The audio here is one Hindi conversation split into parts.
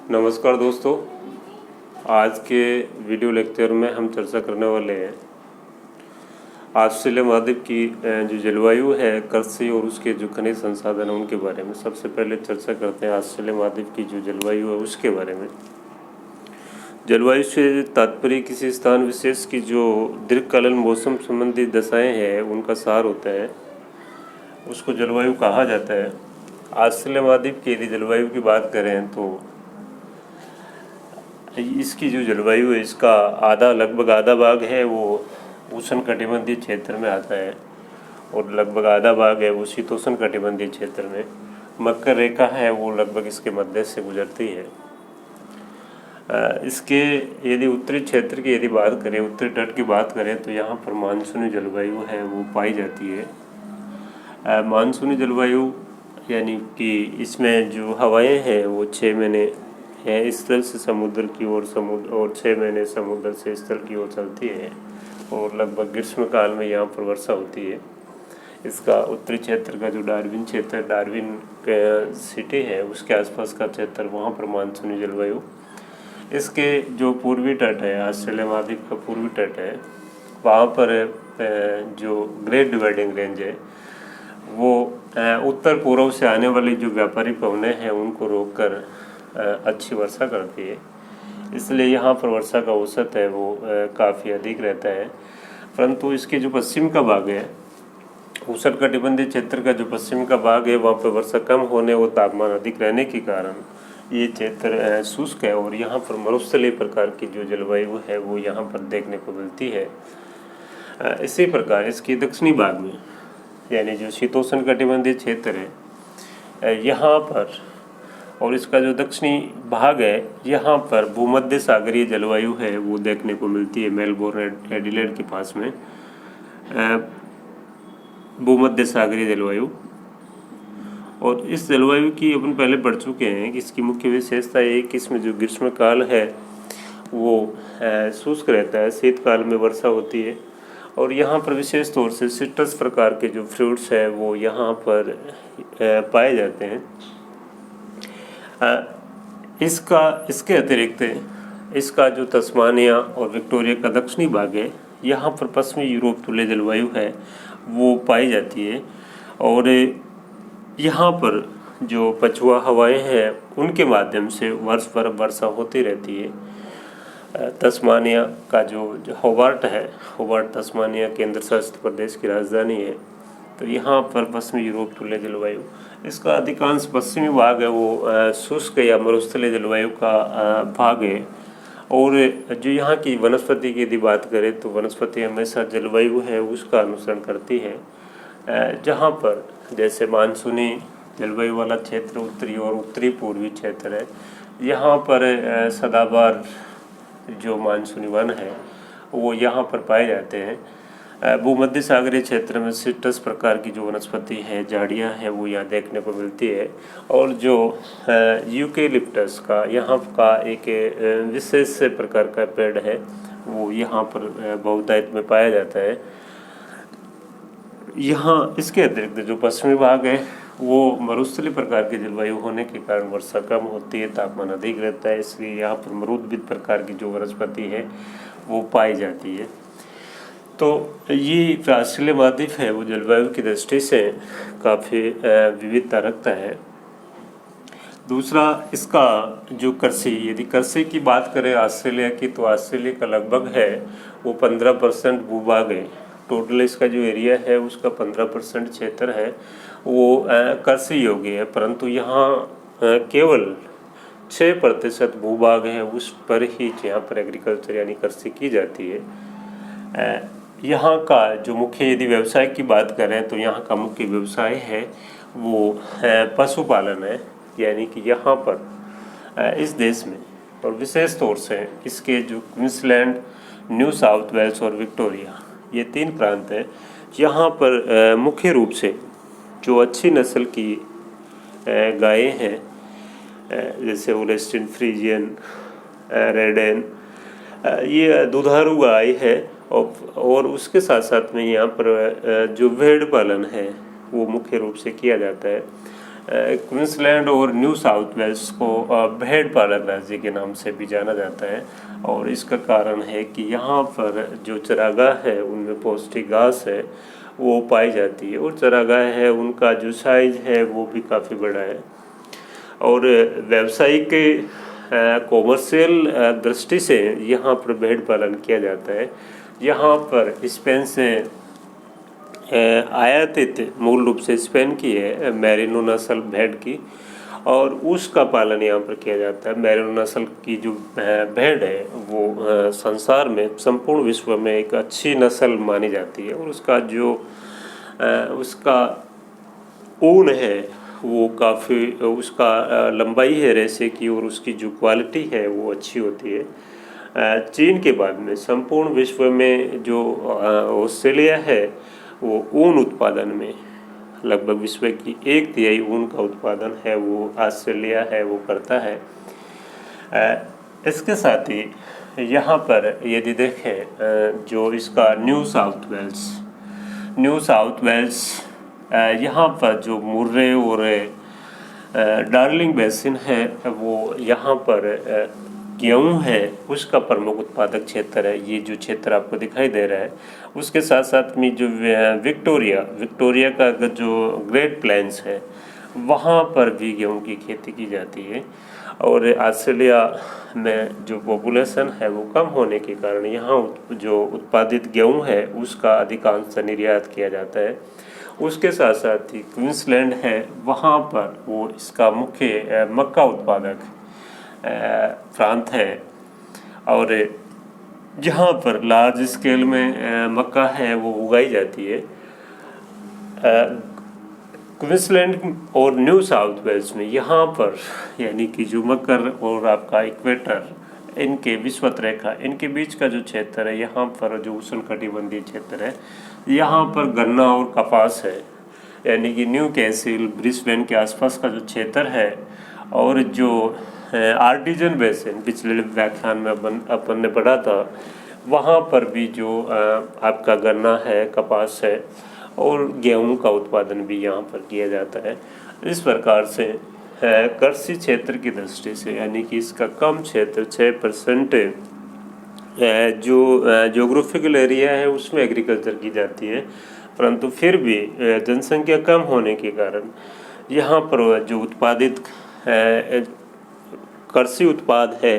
नमस्कार दोस्तों। आज के वीडियो लेक्चर में हम चर्चा करने वाले हैं ऑस्ट्रेलिया महाद्वीप की जो जलवायु है, कृषि और उसके जो खनिज संसाधन है उनके बारे में। सबसे पहले चर्चा करते हैं ऑस्ट्रेलिया महाद्वीप की जो जलवायु है उसके बारे में। जलवायु से तात्पर्य किसी स्थान विशेष की जो दीर्घकालीन मौसम संबंधी दशाएँ हैं उनका सार होता है, उसको जलवायु कहा जाता है। ऑस्ट्रेलिया महाद्वीप की यदि जलवायु की बात करें तो इसकी जो जलवायु है, इसका लगभग आधा भाग है वो उष्णकटिबंधीय क्षेत्र में आता है और लगभग आधा भाग है वो शीतोष्ण कटिबंधीय क्षेत्र में। मकर रेखा है वो लगभग इसके मध्य से गुजरती है। इसके यदि उत्तरी क्षेत्र की यदि बात करें, उत्तरी तट की बात करें तो यहाँ पर मानसूनी जलवायु है वो पाई जाती है। मानसूनी जलवायु यानी कि इसमें जो हवाएं हैं वो 6 महीने है स्थल से समुद्र की ओर, और 6 महीने समुद्र से स्थल की ओर चलती है और लगभग ग्रीष्म काल में यहाँ पर वर्षा होती है। इसका उत्तरी क्षेत्र का जो डार्विन क्षेत्र, डार्विन सिटी है उसके आसपास का क्षेत्र, वहाँ पर मानसूनी जलवायु। इसके जो पूर्वी तट है, ऑस्ट्रेलिया महाद्वीप का पूर्वी तट है, वहाँ पर जो ग्रेट डिवाइडिंग रेंज है वो उत्तर पूर्व से आने वाली जो व्यापारी पवनें हैं उनको रोककर अच्छी वर्षा करती है। इसलिए यहाँ पर वर्षा का औसत है वो काफ़ी अधिक रहता है। परंतु इसके जो पश्चिम का भाग है, उष्णकटिबंधीय क्षेत्र का जो पश्चिम का भाग है, वहाँ पर वर्षा कम होने और तापमान अधिक रहने के कारण ये क्षेत्र शुष्क है और यहाँ पर मरुस्थलीय प्रकार की जो जलवायु है वो यहाँ पर देखने को मिलती है। इसी प्रकार इसके दक्षिणी भाग में यानी जो शीतोष्ण कटिबंधीय क्षेत्र है यहाँ पर, और इसका जो दक्षिणी भाग है यहाँ पर भूमध्य सागरीय जलवायु है वो देखने को मिलती है। मेलबोर्न एडिलेड के पास में भूमध्य सागरीय जलवायु। और इस जलवायु की अपन पहले पढ़ चुके हैं कि इसकी मुख्य विशेषता ये कि इसमें जो ग्रीष्म काल है वो शुष्क रहता है, शीतकाल में वर्षा होती है और यहाँ पर विशेष तौर से सिट्रस प्रकार के जो फ्रूट्स है वो यहाँ पर पाए जाते हैं। इसके अतिरिक्त इसका जो तस्मानिया और विक्टोरिया का दक्षिणी भाग है, यहाँ पर पश्चिमी यूरोप तुल्य जलवायु है वो पाई जाती है और यहाँ पर जो पछुआ हवाएं हैं उनके माध्यम से वर्ष भर वर्षा होती रहती है। तस्मानिया का जो होबार्ट है, होबार्ट तस्मानिया केंद्र शासित प्रदेश की राजधानी है, तो यहाँ पर पश्चिमी यूरोप तुल्य जलवायु। इसका अधिकांश पश्चिमी भाग है वो शुष्क या मरुस्थलीय जलवायु का भाग है। और जो यहाँ की वनस्पति की यदि बात करें तो वनस्पति हमेशा जलवायु है उसका अनुसरण करती है। जहाँ पर जैसे मानसूनी जलवायु वाला क्षेत्र उत्तरी और उत्तरी पूर्वी क्षेत्र है, यहाँ पर सदाबहार जो मानसूनी वन है वो यहाँ पर पाए जाते हैं। भूमध्य सागरीय क्षेत्र में सिट्रस प्रकार की जो वनस्पति है, झाड़ियाँ हैं वो यहाँ देखने को मिलती है। और जो यूकेलिप्टस का यहाँ का एक विशेष प्रकार का पेड़ है वो यहाँ पर बहुतायत में पाया जाता है। यहाँ इसके अतिरिक्त जो पश्चिमी भाग है वो मरुस्थलीय प्रकार की जलवायु होने के कारण वर्षा कम होती है, तापमान अधिक रहता है, इसलिए यहाँ पर मरुद्भिद प्रकार की जो वनस्पति है वो पाई जाती है। तो ये ऑस्ट्रेलिया महाद्वीप है वो जलवायु की दृष्टि से काफ़ी विविधता रखता है। दूसरा, इसका जो कृषि, यदि कृषि की बात करें ऑस्ट्रेलिया की, तो ऑस्ट्रेलिया का लगभग है वो 15% भूभाग है। टोटल इसका जो एरिया है उसका 15% क्षेत्र है वो कृषि योग्य है, परंतु यहाँ केवल 6% भूभाग है उस पर ही जहाँ पर एग्रीकल्चर यानी कृषि की जाती है। यहाँ का जो मुख्य यदि व्यवसाय की बात करें तो यहाँ का मुख्य व्यवसाय है वो पशुपालन है। यानी कि यहाँ पर इस देश में और विशेष तौर से इसके जो क्वींसलैंड, न्यू साउथ वेल्स और विक्टोरिया, ये 3 प्रांत हैं, यहाँ पर मुख्य रूप से जो अच्छी नस्ल की गायें हैं जैसे होल्स्टीन फ्रीजियन, रेडेन, ये दुधारू गाय है और उसके साथ साथ में यहाँ पर जो भेड़ पालन है वो मुख्य रूप से किया जाता है। क्वींसलैंड और न्यू साउथ वेल्स को भेड़ पालक राज्य के नाम से भी जाना जाता है। और इसका कारण है कि यहाँ पर जो चरागाह है उनमें पौष्टिक घास है वो पाई जाती है, और चरागाह है उनका जो साइज है वो भी काफ़ी बड़ा है। और व्यावसायिक कॉमर्शियल दृष्टि से यहाँ पर भेड़ पालन किया जाता है। यहाँ पर स्पेन से आयातित मूल रूप से स्पेन की है मैरिनो नस्ल भेड़ की, और उसका पालन यहाँ पर किया जाता है। मैरिनो नस्ल की जो भेड़ है वो संसार में, संपूर्ण विश्व में एक अच्छी नस्ल मानी जाती है, और उसका ऊन है वो काफ़ी, उसका लंबाई है रेशे की, और उसकी जो क्वालिटी है वो अच्छी होती है। चीन के बाद में संपूर्ण विश्व में जो ऑस्ट्रेलिया है वो ऊन उत्पादन में लगभग विश्व की 1/3 ऊन का उत्पादन है वो ऑस्ट्रेलिया है वो करता है। इसके साथ ही यहाँ पर यदि देखें जो इसका न्यू साउथ वेल्स यहाँ पर जो मुर्रे और डार्लिंग बेसिन है वो यहाँ पर गेहूँ है उसका प्रमुख उत्पादक क्षेत्र है। ये जो क्षेत्र आपको दिखाई दे रहा है, उसके साथ साथ में जो विक्टोरिया का जो ग्रेट प्लेन्स है वहाँ पर भी गेहूँ की खेती की जाती है। और ऑस्ट्रेलिया में जो पॉपुलेशन है वो कम होने के कारण यहाँ जो उत्पादित गेहूँ है उसका अधिकांश निर्यात किया जाता है। उसके साथ साथ ही क्वींसलैंड है वहाँ पर वो इसका मुख्य मक्का उत्पादक प्रांत है, और जहाँ पर लार्ज स्केल में मक्का है वो उगाई जाती है। क्वींसलैंड और न्यू साउथ वेल्स में यहाँ पर यानी कि जो मकर और आपका इक्वेटर, इनके विषुवत रेखा, इनके बीच का जो क्षेत्र है यहाँ पर जो उष्णकटिबंधीय क्षेत्र है यहाँ पर गन्ना और कपास है। यानी कि न्यू कैसल ब्रिस्बेन के आसपास का जो क्षेत्र है, और जो आर्टिजन बेसिन पिछले व्याख्यान में अपन ने पढ़ा था वहाँ पर भी जो आपका गन्ना है, कपास है और गेहूं का उत्पादन भी यहाँ पर किया जाता है। इस प्रकार से कृषि क्षेत्र की दृष्टि से यानी कि इसका कम क्षेत्र 6% जो ज्योग्राफिकल एरिया है उसमें एग्रीकल्चर की जाती है, परंतु फिर भी जनसंख्या कम होने के कारण यहाँ पर जो उत्पादित कृषि उत्पाद है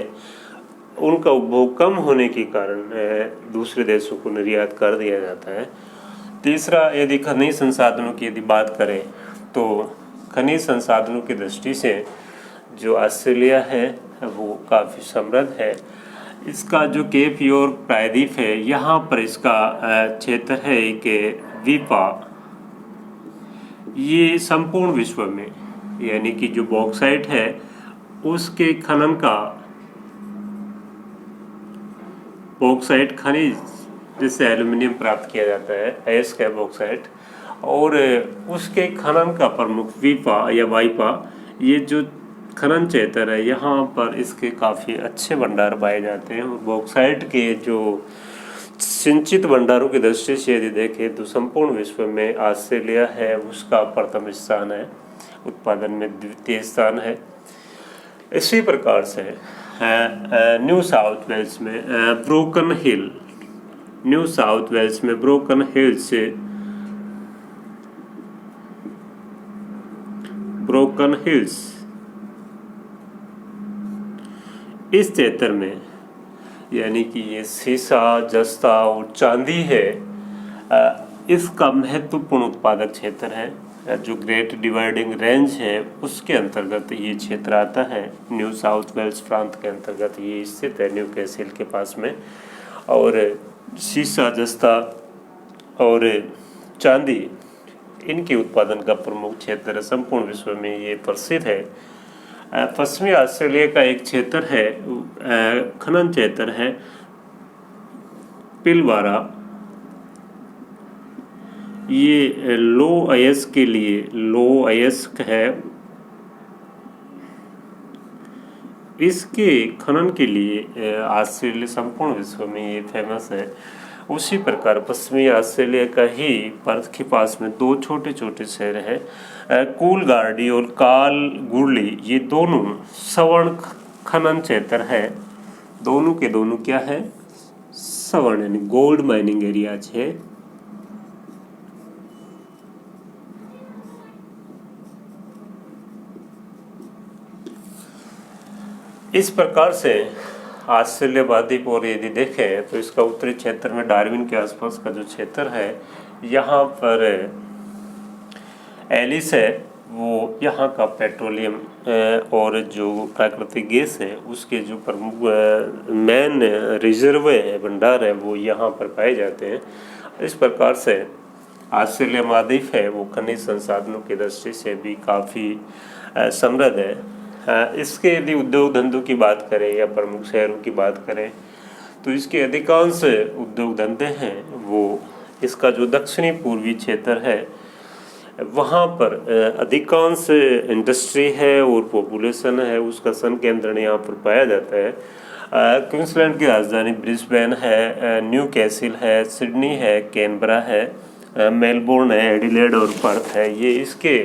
उनका उपभोग कम होने के कारण दूसरे देशों को निर्यात कर दिया जाता है। तीसरा, यदि खनिज संसाधनों की यदि बात करें तो खनिज संसाधनों की दृष्टि से जो ऑस्ट्रेलिया है वो काफ़ी समृद्ध है। इसका जो केप यॉर्क प्रायद्वीप है यहाँ पर इसका क्षेत्र है कि वीपा, ये संपूर्ण विश्व में यानी कि जो बॉक्साइट है उसके खनन का, बॉक्साइट खनिज जिससे एल्युमिनियम प्राप्त किया जाता है अयस्क बॉक्साइट, और उसके खनन का प्रमुख वीपा या वाइपा, ये जो खनन क्षेत्र है यहाँ पर इसके काफ़ी अच्छे भंडार पाए जाते हैं। बॉक्साइट के जो सिंचित भंडारों की दृष्टि से यदि देखें तो संपूर्ण विश्व में ऑस्ट्रेलिया है उसका प्रथम स्थान है, उत्पादन में द्वितीय स्थान है। इसी प्रकार से न्यू साउथ वेल्स में ब्रोकन हिल से ब्रोकन हिल्स इस क्षेत्र में यानी कि ये सीसा, जस्ता और चांदी है, इसका महत्वपूर्ण उत्पादक क्षेत्र है। जो ग्रेट डिवाइडिंग रेंज है उसके अंतर्गत ये क्षेत्र आता है। न्यू साउथ वेल्स प्रांत के अंतर्गत ये स्थित है, न्यू कैसल के पास में। और सीसा, जस्ता और चांदी इनके उत्पादन का प्रमुख क्षेत्र संपूर्ण विश्व में ये प्रसिद्ध है। पश्चिमी ऑस्ट्रेलिया का एक क्षेत्र है, खनन क्षेत्र है पिलबारा, ये लो अयस्क है। इसके खनन के लिए ऑस्ट्रेलिया संपूर्ण विश्व में ये फेमस है। उसी प्रकार पश्चिमी ऑस्ट्रेलिया का ही पर्थ के पास में दो छोटे छोटे शहर हैं, कूलगार्डी और कालगुरली। ये दोनों सवर्ण खनन क्षेत्र है, दोनों के दोनों क्या है, सवर्ण यानी गोल्ड माइनिंग एरियाज है। इस प्रकार से ऑस्ट्रेलिया महाद्वीप और यदि देखें तो इसका उत्तरी क्षेत्र में डार्विन के आसपास का जो क्षेत्र है, यहाँ पर एलिस है, वो यहाँ का पेट्रोलियम और जो प्राकृतिक गैस है उसके जो प्रमुख मेन रिजर्व है, भंडार है, वो यहाँ पर पाए जाते हैं। इस प्रकार से ऑस्ट्रेलिया महाद्वीप है वो खनिज संसाधनों की दृष्टि से भी काफ़ी समृद्ध है। इसके यदि उद्योग धंधों की बात करें या प्रमुख शहरों की बात करें तो इसके अधिकांश उद्योग धंधे हैं वो इसका जो दक्षिणी पूर्वी क्षेत्र है वहाँ पर अधिकांश इंडस्ट्री है और पॉपुलेशन है उसका सन केंद्र यहाँ पर पाया जाता है। क्वींसलैंड की राजधानी ब्रिस्बेन है, न्यू कैसल है, सिडनी है, कैनबरा है, मेलबोर्न है, एडिलेड और पर्थ है। ये इसके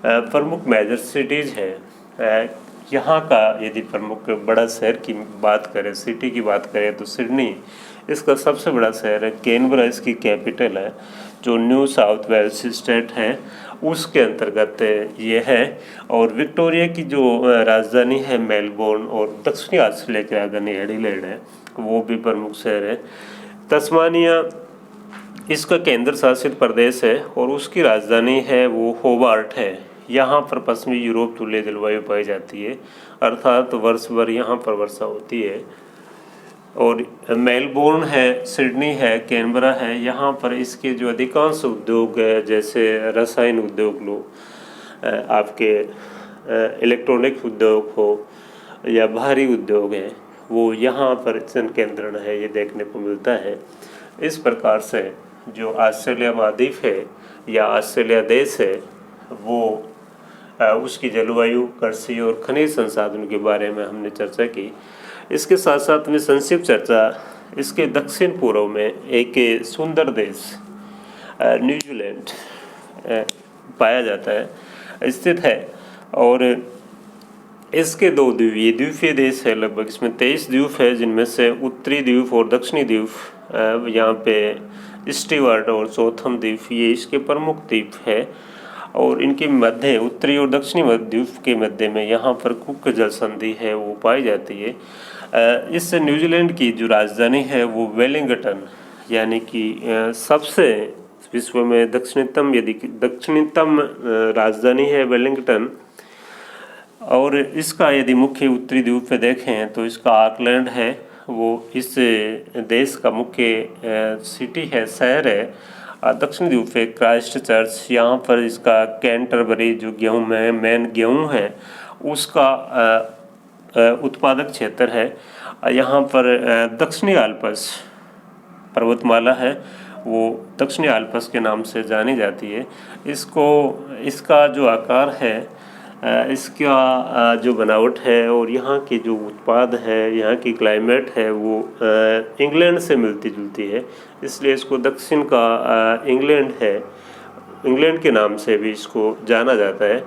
प्रमुख मेजर सिटीज़ है। यहाँ का यदि प्रमुख बड़ा शहर की बात करें, सिटी की बात करें तो सिडनी इसका सबसे बड़ा शहर है। कैनबरा इसकी कैपिटल है जो न्यू साउथ वेल्स स्टेट है उसके अंतर्गत ये है। और विक्टोरिया की जो राजधानी है मेलबोर्न और दक्षिणी ऑस्ट्रेलिया की राजधानी एडिलेड है वो भी प्रमुख शहर है। तस्मानिया इसका केंद्र शासित प्रदेश है और उसकी राजधानी है वो होबार्ट है। यहाँ पर पश्चिमी यूरोप तुल्य जलवायु पाई जाती है, अर्थात वर्ष भर यहाँ पर वर्षा होती है। और मेलबोर्न है, सिडनी है, कैनबरा है, यहाँ पर इसके जो अधिकांश उद्योग है जैसे रसायन उद्योग लो, आपके इलेक्ट्रॉनिक उद्योग हो या भारी उद्योग है, वो यहाँ पर सन केंद्रण है, ये देखने को मिलता है। इस प्रकार से जो ऑस्ट्रेलिया महाद्वीप है या ऑस्ट्रेलिया देश है वो उसकी जलवायु, कृषि और खनिज संसाधनों के बारे में हमने चर्चा की। इसके साथ साथ में संक्षिप्त चर्चा इसके दक्षिण पूर्व में एक सुंदर देश न्यूजीलैंड पाया जाता है, स्थित है। और इसके दो द्वीप, ये द्वीपीय देश है, लगभग इसमें 23 द्वीप है जिनमें से उत्तरी द्वीप और दक्षिणी द्वीप, यहाँ पे स्टीवर्ट और चौथम द्वीप ये इसके प्रमुख द्वीप है। और इनके मध्य उत्तरी और दक्षिणी द्वीप के मध्य में यहाँ पर कुक जल संधि है वो पाई जाती है। इस न्यूजीलैंड की जो राजधानी है वो वेलिंगटन यानी कि सबसे विश्व में दक्षिणतम राजधानी है वेलिंगटन। और इसका यदि मुख्य उत्तरी द्वीप पे देखें तो इसका ऑकलैंड है वो इस देश का मुख्य सिटी है, शहर है। दक्षिण द्वीप पे क्राइस्ट चर्च, यहाँ पर इसका कैंटरबरी जो गेहूँ में मेन गेहूँ है उसका उत्पादक क्षेत्र है। यहाँ पर दक्षिणी आल्प्स पर्वतमाला है वो दक्षिणी आल्प्स के नाम से जानी जाती है। इसका जो आकार है, इसका जो बनावट है और यहाँ की जो उत्पाद है, यहाँ की क्लाइमेट है वो इंग्लैंड से मिलती जुलती है, इसलिए इसको दक्षिण का इंग्लैंड है, इंग्लैंड के नाम से भी इसको जाना जाता है।